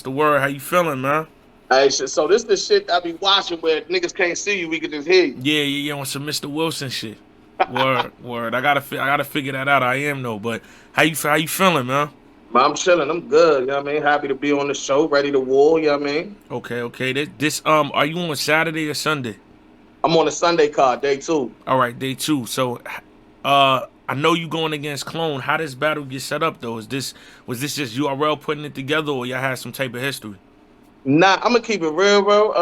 The word, how you feeling, man? Hey, so this the shit I be watching where niggas can't see you, we can just hear you. Yeah, on some Mr. Wilson shit. Word. I gotta figure that out. I am though, but how you feeling, man? But I'm chilling, I'm good, you know what I mean? Happy to be on the show, ready to war, you know what I mean? Okay. This are you on Saturday or Sunday? I'm on the Sunday card, day two. All right, day two. So, I know you going against Clone. How this battle get set up though? Was this just URL putting it together, or y'all had some type of history? Nah, I'm gonna keep it real, bro.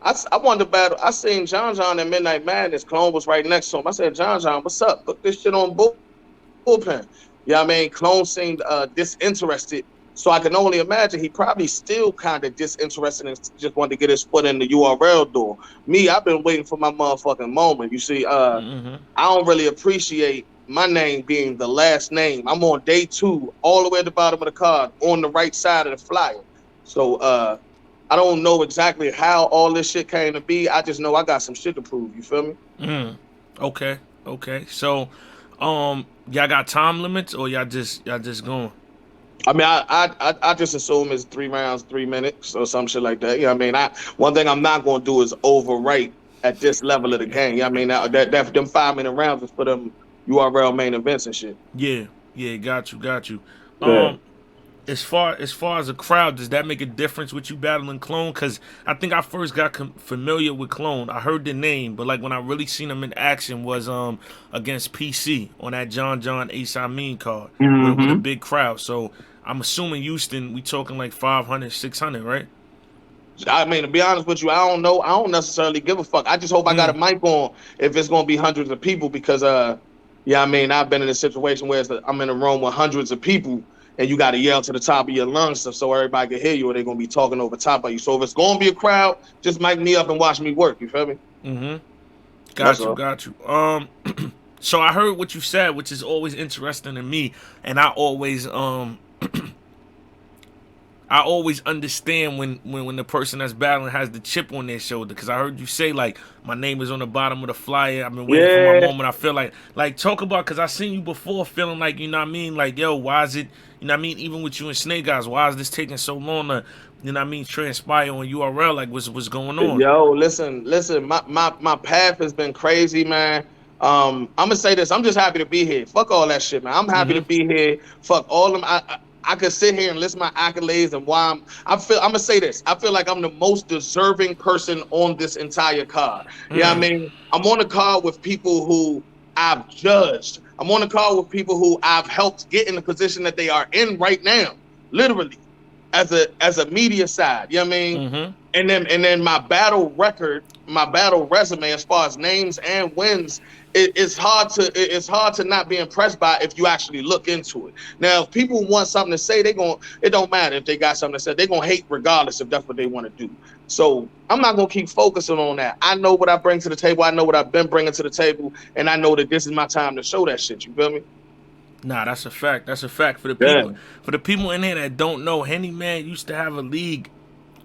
I won the battle. I seen John at Midnight Madness. Clone was right next to him. I said, John, what's up? Put this shit on bullpen. You know what I mean? Clone seemed disinterested. So I can only imagine he probably still kind of disinterested and just wanted to get his foot in the URL door. Me, I've been waiting for my motherfucking moment. You see, Mm-hmm. I don't really appreciate my name being the last name. I'm on day two, all the way at the bottom of the card, on the right side of the flyer. So I don't know exactly how all this shit came to be. I just know I got some shit to prove. You feel me? Okay. So, y'all got time limits, or y'all just going? I mean, I just assume it's 3 rounds, 3 minutes, or some shit like that. You know what I mean? One thing I'm not gonna do is overwrite at this level of the game. You know what I mean? That them 5 minute rounds is for them URL main events and shit. Yeah, got you. Yeah. Um, as far as a crowd, does that make a difference with you battling Clone? Because I think I first got familiar with Clone. I heard the name, but like when I really seen him in action was against PC on that John Ace Amin card with a hmm big crowd. So I'm assuming Houston, we talking like 500, 600, right? I mean, to be honest with you, I don't know. I don't necessarily give a fuck. I just hope I got a Mm, mic on if it's gonna be hundreds of people because yeah, I mean, I've been in a situation where I'm in a room with hundreds of people and you got to yell to the top of your lungs so everybody can hear you, or they're gonna be talking over top of you. So if it's gonna be a crowd, just mic me up and watch me work. You feel me? mm-hmm. That's Got you, all. got you. So I heard what you said, which is always interesting to me, and I always understand when the person that's battling has the chip on their shoulder. Because I heard you say like my name is on the bottom of the flyer. I've been waiting for my Yeah. moment. I feel like talk about, because I seen you before feeling like, you know what I mean, like, yo, why is it, you know what I mean, even with you and Snake Eyes, why is this taking so long to, you know what I mean, transpire on URL? Like what's going on? Yo, listen. My path has been crazy, man. I'm gonna say this. I'm just happy to be here. Fuck all that shit, man. I'm happy to Mm-hmm. be here. Fuck all them. I could sit here and list my accolades and why I feel. I'm gonna say this. I feel like I'm the most deserving person on this entire card. You know what I Mm. mean? I'm on the card with people who I've judged. I'm on the card with people who I've helped get in the position that they are in right now. Literally, as a media side. You know what I mean? Mm-hmm. And then my battle record, my battle resume, as far as names and wins, it's hard to not be impressed by if you actually look into it. Now, if people want something to say, it don't matter if they got something to say, they're gonna hate regardless if that's what they want to do. So I'm not gonna keep focusing on that. I know what I bring to the table. I know what I've been bringing to the table, and I know that this is my time to show that shit. You feel me? Nah, that's a fact. That's a fact. For the Yeah, people, for the people in here that don't know, Henny Man used to have a league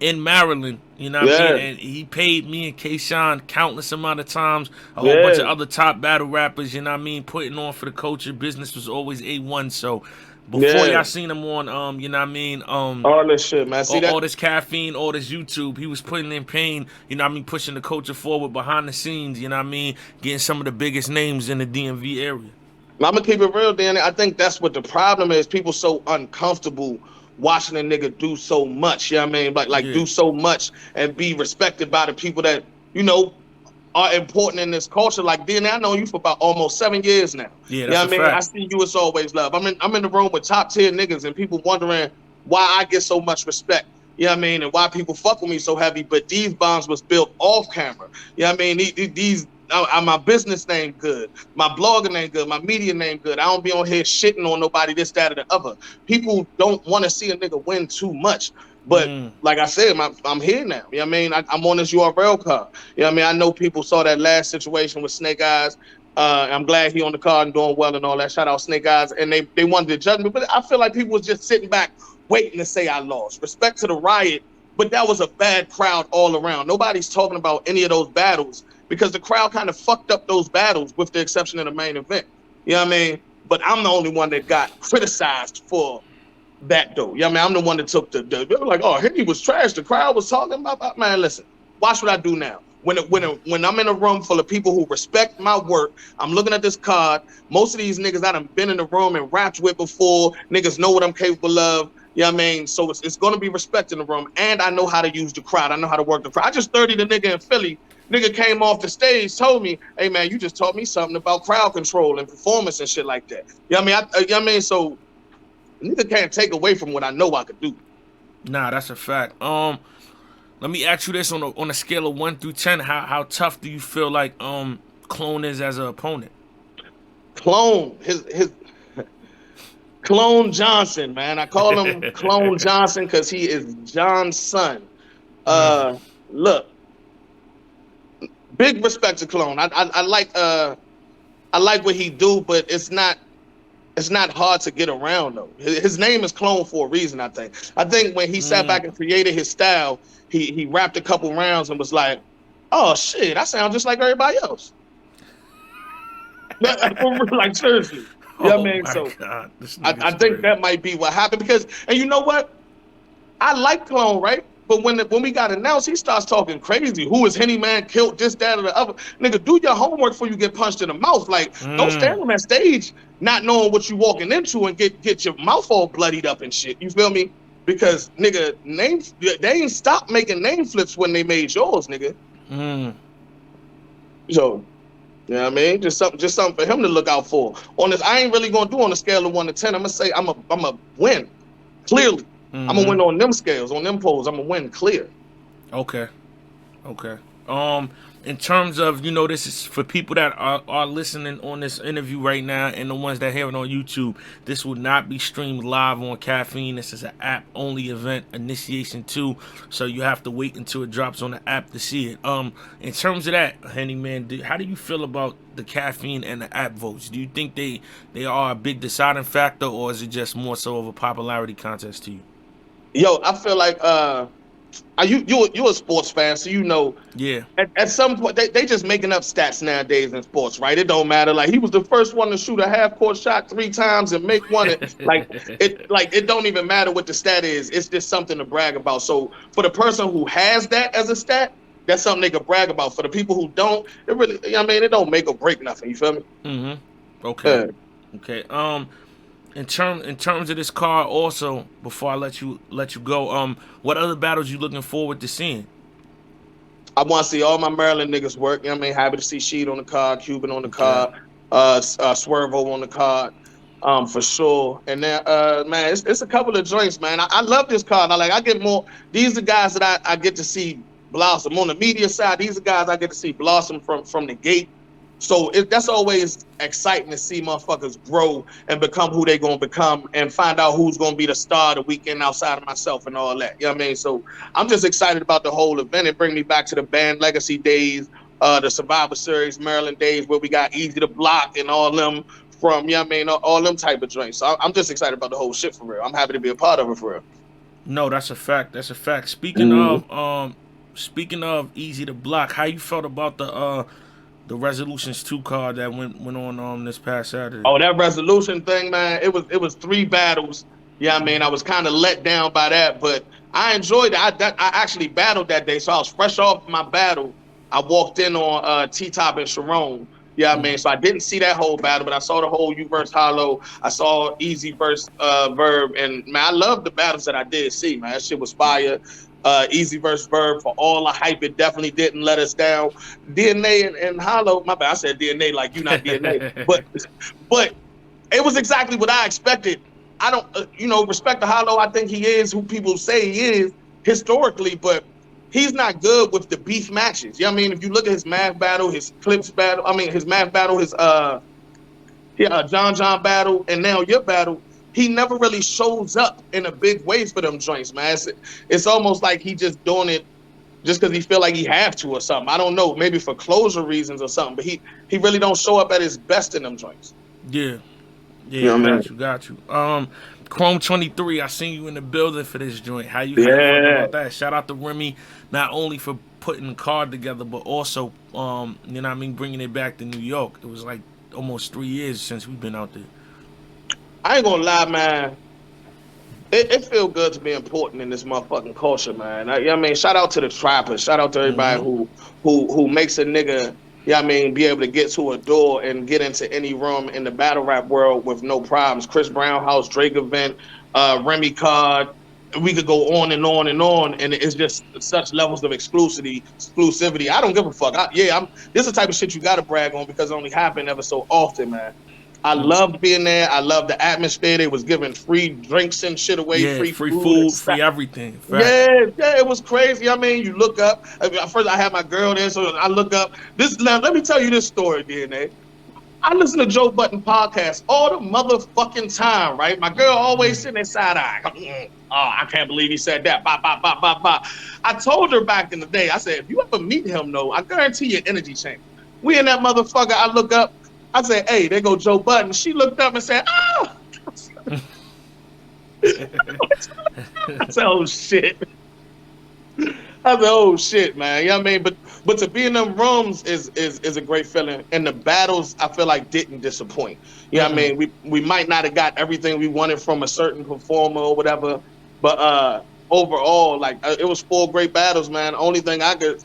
in Maryland. You know what I mean? yeah, And he paid me and Kayshawn countless amount of times. A whole bunch of yeah, other top battle rappers. You know what I mean? Putting on for the culture. Business was always A1. So before yeah. y'all seen him on, you know what I mean? All this shit, man. See All that? this caffeine, all this YouTube, he was putting in pain, you know what I mean, pushing the culture forward behind the scenes, you know what I mean, getting some of the biggest names in the DMV area. I'm gonna keep it real, Danny. I think that's what the problem is. People so uncomfortable watching a nigga do so much. You know what I mean? Like Yeah. do so much and be respected by the people that you know are important in this culture. Like Danny, I know you for about almost 7 years now. Yeah, You know that's a what I mean? I fact. see you as always love. I'm in the room with top tier niggas and people wondering why I get so much respect. You know what I mean? And why people fuck with me so heavy. But these bonds was built off camera. You know what I mean? My business name good, my blogging name good, my media name good. I don't be on here shitting on nobody, this, that, or the other. People don't want to see a nigga win too much. But Mm. like I said, I'm here now. You know what I mean? I'm on this URL card. You know what I mean? I know people saw that last situation with Snake Eyes. I'm glad he on the card and doing well and all that. Shout out Snake Eyes. And they wanted to judge me. But I feel like people was just sitting back waiting to say I lost. Respect to the riot, but that was a bad crowd all around. Nobody's talking about any of those battles because the crowd kind of fucked up those battles with the exception of the main event. You know what I mean? But I'm the only one that got criticized for that though. Yeah, I mean, I'm the one that took they were like, oh, Henny was trash. The crowd was talking about. Man, listen, watch what I do now. When I'm in a room full of people who respect my work, I'm looking at this card. Most of these niggas I done been in the room and rapped with before. Niggas know what I'm capable of. You know what I mean? So it's gonna be respect in the room. And I know how to use the crowd. I know how to work the crowd. I just 30 the nigga in Philly. Nigga came off the stage, told me, hey man, you just taught me something about crowd control and performance and shit like that. You know what I mean? You know what I mean? So nigga can't take away from what I know I could do. Nah, that's a fact. Let me ask you this on a scale of 1 through 10. How tough do you feel like Clone is as an opponent? Clone, his Clone Johnson, man. I call him Clone Johnson because he is John's son. Uh, Look, big respect to Clone. I like what he do, but it's not hard to get around though. His name is Clone for a reason. I think when he sat back and created his style, he rapped a couple rounds and was like, oh shit, I sound just like everybody else. Like seriously. You know Oh what I mean? my So god, this I nigga's think crazy. that might be what happened because, and you know what? I like Clone, right? But when we got announced, he starts talking crazy. Who is Henny Man? Killed this, that, or the other. Nigga, do your homework before you get punched in the mouth. Like, don't stand on that stage not knowing what you walking into and get your mouth all bloodied up and shit. You feel me? Because nigga, they ain't stopped making name flips when they made yours, nigga. So you know what I mean? Just something for him to look out for. On this, I ain't really gonna do on a scale of 1 to 10. I'm gonna say I'm a win. Clearly. I'm gonna win on them scales, on them polls, I'm gonna win clear. Okay. Okay. In terms of, this is for people that are listening on this interview right now and the ones that hear it on YouTube. This will not be streamed live on Caffeine. This is an app only event, initiation 2. So you have to wait until it drops on the app to see it. In terms of that, Henny man, how do you feel about the Caffeine and the app votes? Do you think they are a big deciding factor, or is it just more so of a popularity contest to you? Yo, I feel like you a sports fan, so you know Yeah. at some point they just making up stats nowadays in sports, right? It don't matter. Like he was the first one to shoot a half court shot 3 times and make one. It don't even matter what the stat is. It's just something to brag about. So for the person who has that as a stat, that's something they can brag about. For the people who don't, it really, I mean, it don't make or break nothing. You feel me? Okay. Okay. In terms of this card, also before I let you go, what other battles you looking forward to seeing? I want to see all my Maryland niggas work. You know what I mean? Happy to see Sheed on the card, Cuban on the Okay. card, Swervo on the card, for sure. And then, man, it's a couple of joints, man. I love this card. I get more. These are guys that I get to see blossom on the media side. These are guys I get to see blossom from the gate. So that's always exciting to see motherfuckers grow and become who they gonna become and find out who's gonna be the star of the weekend outside of myself and all that. You know what I mean? So I'm just excited about the whole event. It bring me back to the band legacy days, the Survivor Series Maryland days where we got Easy to Block and all them from, you know what I mean, all them type of drinks. So I'm just excited about the whole shit for real. I'm happy to be a part of it for real. No, that's a fact. That's a fact. Mm-hmm. Speaking of Easy to Block, how you felt about the Resolutions 2 card that went on this past Saturday? Oh, that resolution thing, man. It was 3 battles. Yeah, I mean, I was kind of let down by that, but I enjoyed it. I actually battled that day, so I was fresh off my battle. I walked in on T Top and Sharon. Yeah, I mean, so I didn't see that whole battle, but I saw the whole U verse Hollow. I saw Easy verse Verb, and man, I love the battles that I did see. Man, that shit was fire. Easy verse Verb for all the hype. It definitely didn't let us down. DNA and Hollow. My bad. I said DNA like you not DNA, but it was exactly what I expected. I don't, respect to Hollow. I think he is who people say he is historically, but he's not good with the beef matches. You know what I mean? If you look at his math battle, his clips battle, I mean his math battle, his John battle, and now your battle, he never really shows up in a big way for them joints, man. It's almost like he just doing it just because he feel like he have to or something. I don't know, maybe for closure reasons or something, but he really don't show up at his best in them joints. Yeah. You Yeah, know what I mean? got you. Chrome 23, I seen you in the building for this joint. How you felt Yeah. about that? Shout out to Remy, not only for putting the card together, but also, you know what I mean, bringing it back to New York. It was like almost 3 years since we've been out there. I ain't gonna lie, man. it feel good to be important in this motherfucking culture, man. I mean, shout out to the trappers. Shout out to everybody Mm-hmm. who makes a nigga, I mean, be able to get to a door and get into any room in the battle rap world with no problems. Chris Brown House, Drake Event, Remy Card. We could go on and on and on, and it's just such levels of exclusivity. Exclusivity. I don't give a fuck. This is the type of shit you got to brag on because it only happen ever so often, man. I loved being there. I loved the atmosphere. They was giving free drinks and shit away, Yeah, free free food and food, stuff. free everything. Facts. Yeah, yeah, it was crazy. I mean, you look up. First, I had my girl there, so I look up. This. Now, let me tell you this story, DNA. I listen to Joe Button podcast all the motherfucking time, right? My girl always sitting there side eye. Oh, I can't believe he said that. Bah, bah, bah, bah, bah. I told her back in the day, I said, if you ever meet him, though, I guarantee your energy change. We in that motherfucker. I look up. I said, hey, there go Joe Button. She looked up and said, oh. I said, oh, shit. I said, oh shit, man. You know what I mean? But to be in them rooms is a great feeling. And the battles I feel like didn't disappoint. You know what I mean? We might not have got everything we wanted from a certain performer or whatever, but overall, like it was 4 great battles, man. Only thing I could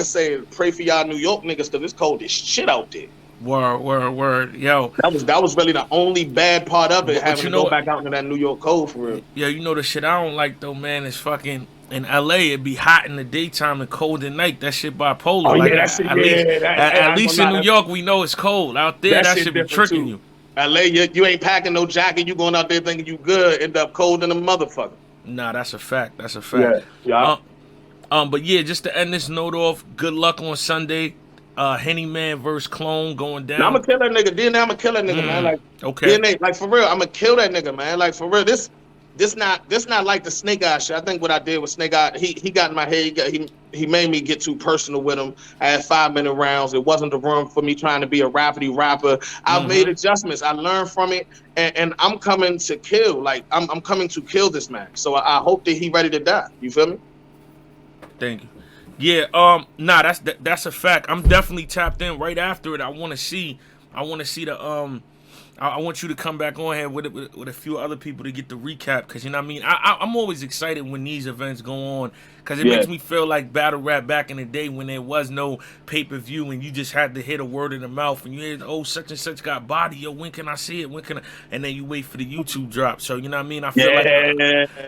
say is pray for y'all New York niggas because it's cold as shit out there. Word. Yo. That was really the only bad part of it, But having you to know go what? back out into that New York cold for real. Yeah, you know the shit I don't like though, man, is fucking in LA it be hot in the daytime and cold at night. That shit bipolar. Oh Like yeah, that shit. at least Yeah, at I ain't least gonna in lie, New York we know it's cold. Out there that that shit should be different tricking too. you. LA, you ain't packing no jacket. You going out there thinking you good, end up cold in a motherfucker. Nah, that's a fact. That's a fact. Yeah, yeah. Uh, but yeah, just to end this note off, good luck on Sunday. Henny Man versus Clone going Now I'm down. gonna kill that nigga. DNA, I'm gonna kill that nigga, man. Like Okay. DNA, like for real, I'm gonna kill that nigga, man. Like for real, this not like the Snake Eye shit. I think what I did with Snake Eye, he got in my head. He made me get too personal with him. I had 5-minute rounds. It wasn't the room for me trying to be a rapidy rapper. I've made adjustments. I learned from it, and I'm coming to kill. Like I'm coming to kill this man. So I hope that he ready to die. You feel me? Thank you. Yeah, nah, that's a fact. I'm definitely tapped in right after it. I want to see the I want you to come back on here with a few other people to get the recap because you know what I mean. I'm always excited when these events go on because it makes me feel like battle rap back in the day when there was no pay-per-view and you just had to hit a word in the mouth and you hear, oh, such and such got body, yo, when can I see it, when can I, and then you wait for the YouTube drop. So you know what I mean. I feel like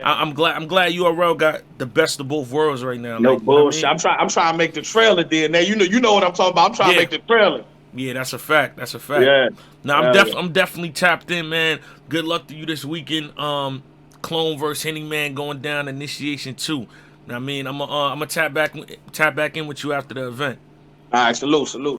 I'm glad URL got the best of both worlds right now. No like, you know bullshit. what I mean? I'm trying to make the trailer, DNA. You know what I'm talking about. I'm trying to make the trailer. Yeah, that's a fact. That's a fact. Yeah. Now I'm definitely tapped in, man. Good luck to you this weekend. Clone versus Henny Man going down initiation 2. Now I mean I'm gonna tap back in with you after the event. All right, salute.